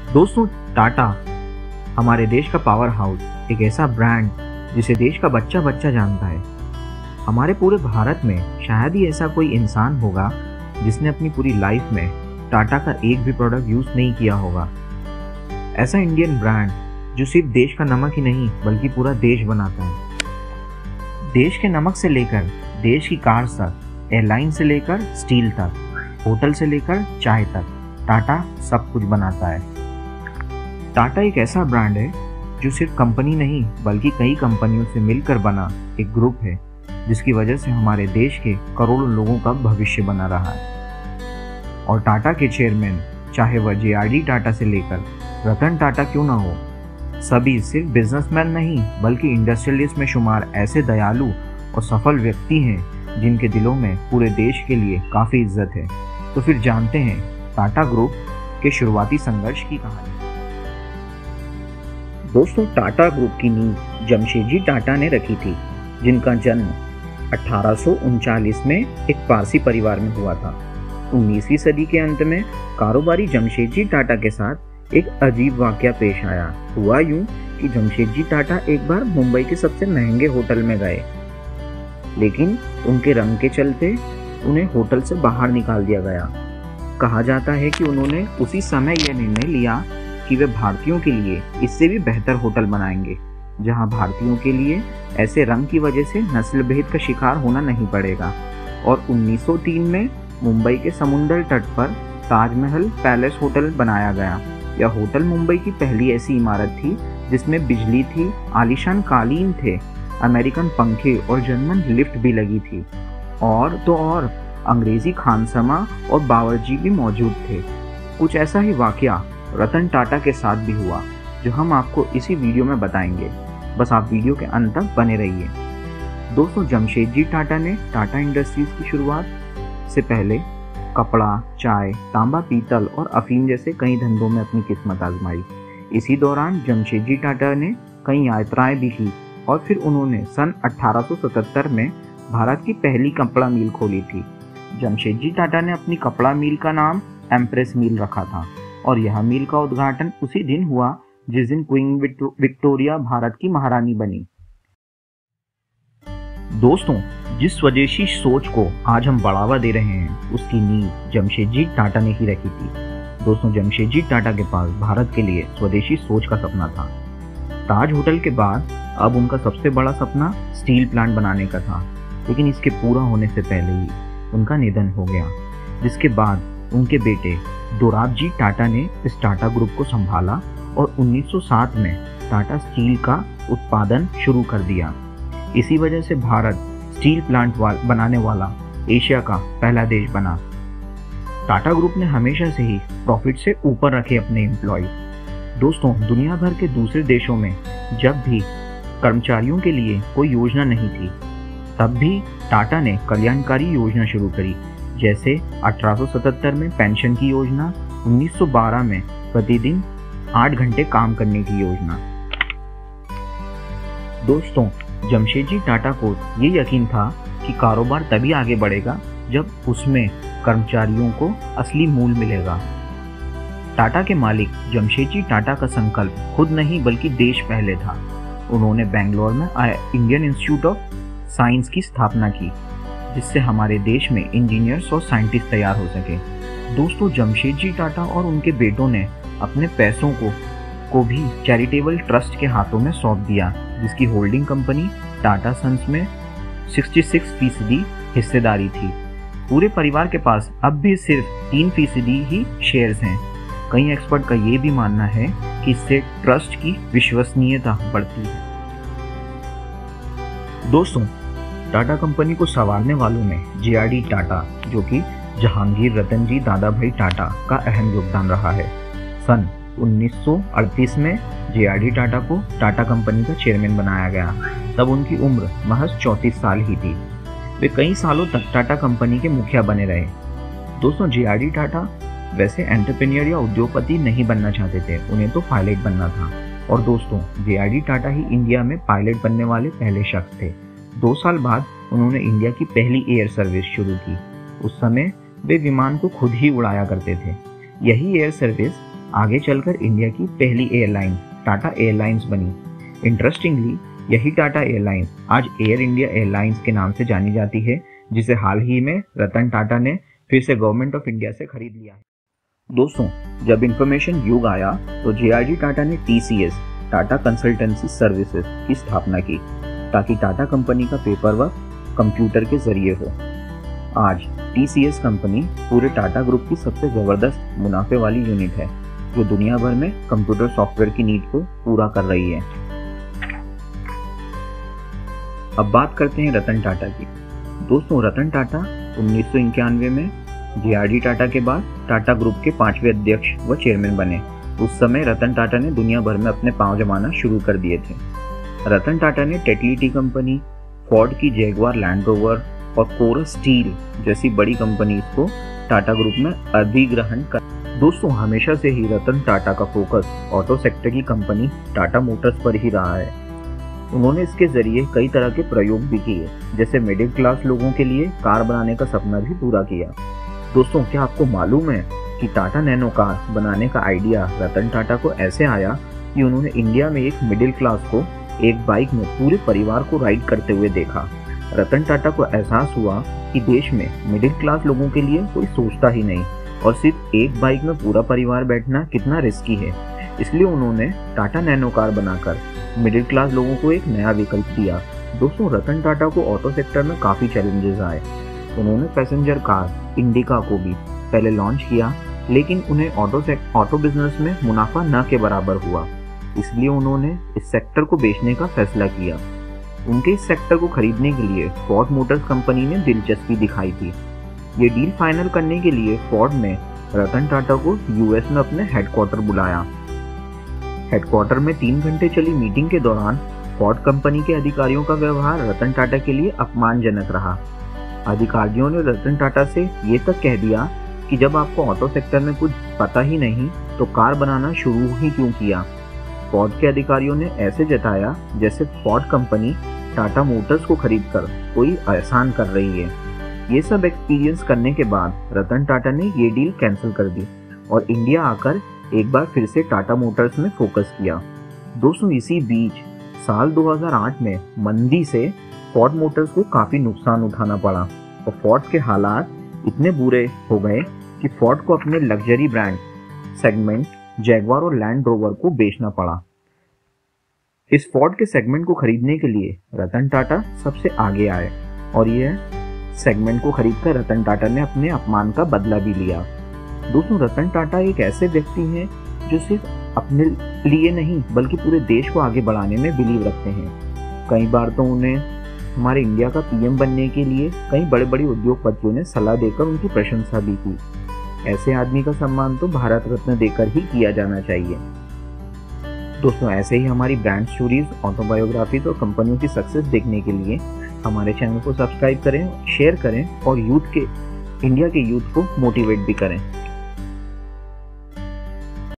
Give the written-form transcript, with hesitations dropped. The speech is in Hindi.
दोस्तों, टाटा हमारे देश का पावर हाउस, एक ऐसा ब्रांड जिसे देश का बच्चा बच्चा जानता है। हमारे पूरे भारत में शायद ही ऐसा कोई इंसान होगा जिसने अपनी पूरी लाइफ में टाटा का एक भी प्रोडक्ट यूज नहीं किया होगा। ऐसा इंडियन ब्रांड जो सिर्फ देश का नमक ही नहीं बल्कि पूरा देश बनाता है। देश के नमक से लेकर देश की कार तक, एयरलाइन से लेकर स्टील तक, होटल से लेकर चाय तक, टाटा सब कुछ बनाता है। टाटा एक ऐसा ब्रांड है जो सिर्फ कंपनी नहीं बल्कि कई कंपनियों से मिलकर बना एक ग्रुप है, जिसकी वजह से हमारे देश के करोड़ों लोगों का भविष्य बना रहा है। और टाटा के चेयरमैन, चाहे वह जे.आर.डी. टाटा से लेकर रतन टाटा क्यों ना हो, सभी सिर्फ बिजनेसमैन नहीं बल्कि इंडस्ट्रियलिस्ट में शुमार ऐसे दयालु और सफल व्यक्ति हैं जिनके दिलों में पूरे देश के लिए काफ़ी इज्जत है। तो फिर जानते हैं टाटा ग्रुप के शुरुआती संघर्ष की कहानी। दोस्तों, टाटा ग्रुप की नींव जमशेदजी टाटा ने रखी थी, जिनका जन्म 1839 में एक पारसी परिवार में हुआ था। 19वीं सदी के अंत में कारोबारी जमशेदजी टाटा के साथ एक अजीब वाकया पेश आया। हुआ यूं कि जमशेदजी टाटा एक बार मुंबई के सबसे महंगे होटल में गए, लेकिन उनके रंग के चलते उन्हें होटल से बाहर निकाल दिया गया। कहा जाता है कि उन्होंने उसी समय यह निर्णय लिया कि वे भारतीयों के लिए इससे भी बेहतर होटल बनाएंगे, जहां भारतीयों के लिए ऐसे रंग की वजह से नस्ल भेद का शिकार होना नहीं पड़ेगा। और 1903 में मुंबई के समुंदर तट पर ताजमहल पैलेस होटल बनाया गया। यह होटल मुंबई की पहली ऐसी इमारत थी जिसमें बिजली थी, आलीशान कालीन थे, अमेरिकन पंखे और जर्मन लिफ्ट भी लगी थी। और तो और अंग्रेजी खानसमा और बावर्ची भी मौजूद थे। कुछ ऐसा ही वाकया रतन टाटा के साथ भी हुआ, जो हम आपको इसी वीडियो में बताएंगे। बस आप वीडियो के अंत तक बने रहिए। दोस्तों, जमशेदजी टाटा ने टाटा इंडस्ट्रीज की शुरुआत से पहले कपड़ा, चाय, तांबा पीतल और अफीम जैसे कई धंधों में अपनी किस्मत आजमाई। इसी दौरान जमशेदजी टाटा ने कई यात्राएं भी की और फिर उन्होंने सन 1877 में भारत की पहली कपड़ा मिल खोली थी। जमशेदजी टाटा ने अपनी कपड़ा मिल का नाम एम्प्रेस मिल रखा था और यह मिल का उद्घाटन उसी दिन हुआ जिस दिन क्वीन विक्टोरिया भारत की महारानी बनी। दोस्तों, जिस स्वदेशी सोच को आज हम बढ़ावा दे रहे हैं, उसकी नींव जमशेदजी टाटा ने ही रखी थी। दोस्तों, जमशेदजी टाटा के पास भारत के लिए स्वदेशी सोच का सपना था। ताज होटल के बाद अब उनका सबसे बड़ा सपना स्टील प्लांट बनाने का था, लेकिन इसके पूरा होने से पहले ही उनका निधन हो गया, जिसके बाद उनके बेटे दोराबजी टाटा ने इस टाटा ग्रुप को संभाला और 1907 में टाटा स्टील का उत्पादन शुरू कर दिया। इसी वजह से भारत स्टील प्लांट बनाने वाला एशिया का पहला देश बना। टाटा ग्रुप ने हमेशा से ही प्रॉफिट से ऊपर रखे अपने एम्प्लॉय। दोस्तों, दुनिया भर के दूसरे देशों में जब भी कर्मचारियों के लिए कोई योजना नहीं थी, तब भी टाटा ने कल्याणकारी योजना शुरू करी, जैसे 1877 में पेंशन की योजना, 1912 में प्रतिदिन 8 घंटे काम करने की योजना। दोस्तों, जमशेदजी टाटा को ये यकीन था कि कारोबार तभी आगे बढ़ेगा जब उसमें कर्मचारियों को असली मूल्य मिलेगा। टाटा के मालिक जमशेदजी टाटा का संकल्प खुद नहीं बल्कि देश पहले था। उन्होंने बेंगलोर में इंडियन इंस्टीट्यूट ऑफ साइंस की स्थापना की, जिससे हमारे देश में इंजीनियर्स और साइंटिस्ट तैयार हो सके। दोस्तों, जमशेदजी टाटा और उनके बेटों ने अपने पैसों को भी चैरिटेबल ट्रस्ट के हाथों में सौंप दिया, जिसकी होल्डिंग कंपनी टाटा सन्स में 66% हिस्सेदारी थी। पूरे परिवार के पास अब भी सिर्फ 3% ही शेयर्स हैं। कई एक्सपर्ट का ये भी मानना है कि इससे ट्रस्ट की विश्वसनीयता बढ़ती है। दोस्तों, टाटा कंपनी को संवारने वालों में जे.आर.डी. टाटा, जो कि जहांगीर रतन जी दादाभाई टाटा का अहम योगदान रहा है। सन 1938 में जे.आर.डी. टाटा को टाटा कंपनी का चेयरमैन बनाया गया। तब उनकी उम्र महज 34 साल ही थी। वे कई सालों तक टाटा कंपनी के मुखिया बने रहे। दोस्तों, जे.आर.डी. टाटा वैसे एंटरप्रेन्योर या उद्योगपति नहीं बनना चाहते थे, उन्हें तो पायलट बनना था। और दोस्तों, जे.आर.डी. टाटा ही इंडिया में पायलट बनने वाले पहले शख्स थे। 2 साल बाद उन्होंने इंडिया की पहली एयर सर्विस शुरू की। उस समय वे विमान को खुद ही उड़ाया करते थे। यही एयर सर्विस आगे चलकर इंडिया की पहली एयरलाइन टाटा एयरलाइंस बनी। इंटरेस्टिंगली यही टाटा एयरलाइंस आज एयर इंडिया एयरलाइंस के नाम से जानी जाती है, जिसे हाल ही में रतन टाटा ने फिर से गवर्नमेंट ऑफ इंडिया से खरीद लिया है। दोस्तों, जब इंफॉर्मेशन युग आया तो जे.आर.डी. टाटा ने TCS टाटा कंसल्टेंसी सर्विसेज की स्थापना की ताकि टाटा कंपनी का पेपर वर्क कंप्यूटर के जरिए हो। आज TCS कंपनी पूरे टाटा ग्रुप की सबसे जबरदस्त मुनाफे वाली यूनिट है, जो दुनिया भर में कंप्यूटर सॉफ्टवेयर की नीड को पूरा कर रही है। अब बात करते हैं रतन टाटा की। दोस्तों, रतन टाटा 1991 में जे.आर.डी. टाटा के बाद टाटा ग्रुप के 5वें अध्यक्ष व चेयरमैन बने। उस समय रतन टाटा ने दुनिया भर में अपने पांव जमाना शुरू कर दिए थे। रतन टाटा ने टेटली टी कंपनी, फोर्ड की जैगवार लैंड रोवर और कोरस स्टील जैसी बड़ी कंपनीज को टाटा ग्रुप में अधिग्रहण कर। दोस्तों, हमेशा से ही रतन टाटा का फोकस ऑटो सेक्टर की कंपनी टाटा मोटर्स पर ही रहा है। उन्होंने इसके जरिए कई तरह के प्रयोग भी किए, जैसे मिडिल क्लास लोगों के लिए कार बनाने का सपना भी पूरा किया। दोस्तों, क्या आपको मालूम है कि टाटा नैनो कार बनाने का आइडिया रतन टाटा को ऐसे आया कि उन्होंने इंडिया में एक मिडिल क्लास को एक बाइक में पूरे परिवार को राइड करते हुए देखा। रतन टाटा को एहसास हुआ कि देश में मिडिल क्लास लोगों के लिए कोई सोचता ही नहीं और सिर्फ एक बाइक में पूरा परिवार बैठना कितना रिस्की है। इसलिए उन्होंने टाटा नैनो कार बनाकर मिडिल क्लास लोगों को एक नया विकल्प दिया। दोस्तों, रतन टाटा को ऑटो सेक्टर में काफ़ी चैलेंजेस आए। उन्होंने पैसेंजर कार इंडिका को भी पहले लॉन्च किया, लेकिन उन्हें ऑटो बिजनेस में मुनाफा न के बराबर हुआ। इसलिए उन्होंने इस सेक्टर को बेचने का फैसला किया। उनके इस सेक्टर को खरीदने के लिए फोर्ड मोटर्स कंपनी ने दिलचस्पी दिखाई थी। ये डील फाइनल करने के लिए फोर्ड ने रतन टाटा को यूएस में अपने हेडक्वार्टर बुलाया। हेडक्वार्टर में 3 घंटे चली मीटिंग के दौरान फोर्ड कंपनी के अधिकारियों का व्यवहार रतन टाटा के लिए अपमानजनक रहा। अधिकारियों ने रतन टाटा से ये तक कह दिया कि जब आपको ऑटो सेक्टर में कुछ पता ही नहीं तो कार बनाना शुरू ही क्यों किया। फोर्ड के अधिकारियों ने ऐसे जताया जैसे फोर्ड कंपनी टाटा मोटर्स को खरीदकर कोई एहसान कर रही है। ये सब एक्सपीरियंस करने के बाद रतन टाटा ने ये डील कैंसिल कर दी और इंडिया आकर एक बार फिर से टाटा मोटर्स में फोकस किया। दोस्तों, इसी बीच साल 2008 में मंदी से फोर्ड मोटर्स को काफ़ी नुकसान उठाना पड़ा और फोर्ड के हालात इतने बुरे हो गए कि फोर्ड को अपने लग्जरी ब्रांड सेगमेंट जैगवार और लैंड रोवर को बेचना पड़ा। इस फोर्ड के सेगमेंट को खरीदने के लिए रतन टाटा सबसे आगे आए और यह सेगमेंट को खरीदकर रतन टाटा ने अपने अपमान का बदला भी लिया। दोस्तों, रतन टाटा एक ऐसे व्यक्ति हैं जो सिर्फ अपने लिए नहीं बल्कि पूरे देश को आगे बढ़ाने में बिलीव रखते हैं। कई बार तो उन्हें हमारे इंडिया का PM बनने के लिए कई बड़े बड़े उद्योगपतियों ने सलाह देकर उनकी प्रशंसा भी की। ऐसे आदमी का सम्मान तो भारत रत्न देकर ही किया जाना चाहिए। दोस्तों, ऐसे ही हमारी ब्रांड स्टोरीज, ऑटोबायोग्राफीज और कंपनियों की सक्सेस देखने के लिए हमारे चैनल को सब्सक्राइब करें, शेयर करें और इंडिया के यूथ को मोटिवेट भी करें।